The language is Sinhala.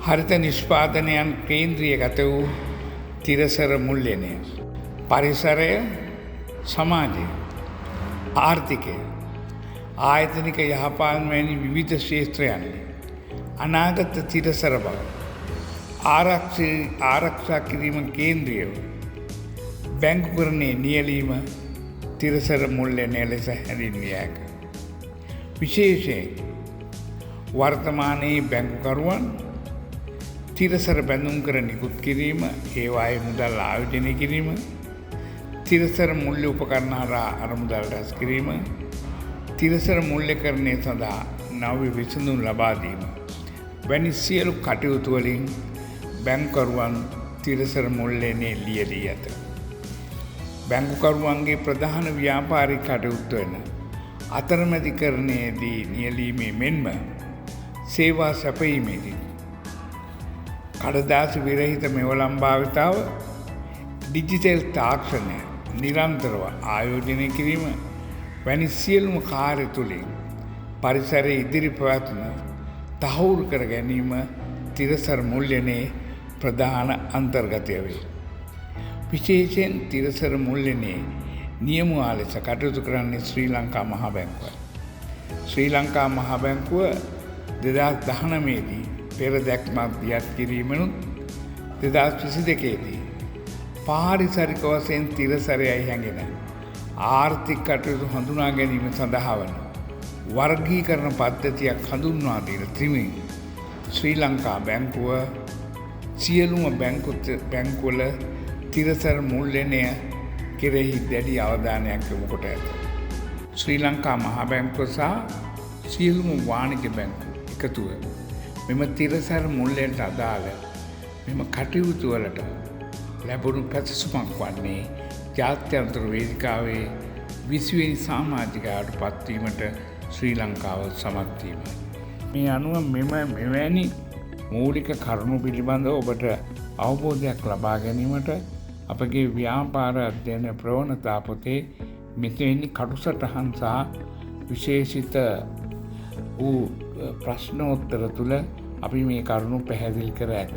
හරිත නිෂ්පාදනයන් කේන්ද්‍රීයගත වූ තිරසර මුල්‍යනය පරිසරය සමාජය ආර්ථිකය ආයතනික යහපාලන වැනි විවිධ ක්ෂේත්‍රයන් අනාගත තිරසර බව ආරක්ෂා කිරීම කේන්ද්‍රීයව බැංකුකරණයේ නියැලීම තිරසර මුල්‍යනය ලෙස හැඳින්විය හැක. විශේෂයෙන් වර්තමානයේ බැංකුකරුවන් තිරසර බැඳුම් කර නිකුත් කිරීම, ඒවායේ මුදල් ආයෝජනය කිරීම, තිරසර මුල්‍ය උපකරණ හරහා අරමුදල් රැස් කිරීම, තිරසර මුල්‍යකරණය සඳහා නව විසඳුම් ලබා දීම වැනි සියලු කටයුතු වලින් බැංකුකරුවන් තිරසර මුල්‍යනයේ ලියදී ඇත. බැංකුකරුවන්ගේ ප්‍රධාන ව්‍යාපාරික කටයුතු වන අතරමැදිකරණයේදී නියැලීමේ මෙන්ම සේවා සැපයීමේදී කඩදාසි විරහිත මෙවලම් භාවිතාව, ඩිජිටල් තාක්ෂණය නිරන්තරව ආයෝජනය කිරීම වැනි සියලුම කාර්ය තුළින් පරිසරයේ ඉදිරි පැවැත්ම තහවුරු කර ගැනීම තිරසර මුල්‍යනයේ ප්‍රධාන අන්තර්ගතය වේ. විශේෂයෙන් තිරසර මුල්‍යනයේ නියමුවා ලෙස කටයුතු කරන්නේ ශ්‍රී ලංකා මහා බැංකුවයි. ශ්‍රී ලංකා මහා බැංකුව 2019 දී පෙර දැක්මක් දියත් කිරීමනුත් 2022 දී පාරිසරික වශයෙන් තිරසරයයි හැඟෙන ආර්ථික කටයුතු හඳුනා ගැනීම සඳහා වන වර්ගීකරණ පද්ධතියක් හඳුන්වා දීලා තිබෙමින් ශ්‍රී ලංකා බැංකුව සියලුම බැංකුවල තිරසර මුල්‍යනය කෙරෙහි දැඩි අවධානයක් යොමු කොට ඇත. ශ්‍රී ලංකා මහා බැංකුව සහ සියලුම වාණිජ බැංකු එකතුව මෙම තිරසර මුල්‍යයට අදාළ මෙම කටයුතු වලට ලැබුණු පැසසුමක් වන්නේ ජාත්‍යන්තර වේදිකාවේ 20 වෙනි සමාජිකයාට පත්වීමට ශ්‍රී ලංකාව සමත් වීමයි. මේ අනුව මෙවැනි මූලික කරුණු පිළිබඳව ඔබට අවබෝධයක් ලබා ගැනීමට අපගේ ව්‍යාපාර අධ්‍යයන ප්‍රවණතා පොතේ මෙතෙවැනි කටුසටහන් සහ විශේෂිත වූ ප්‍රශ්නෝත්තර තුළ අපි මේ කරුණු පැහැදිලි කර ඇත.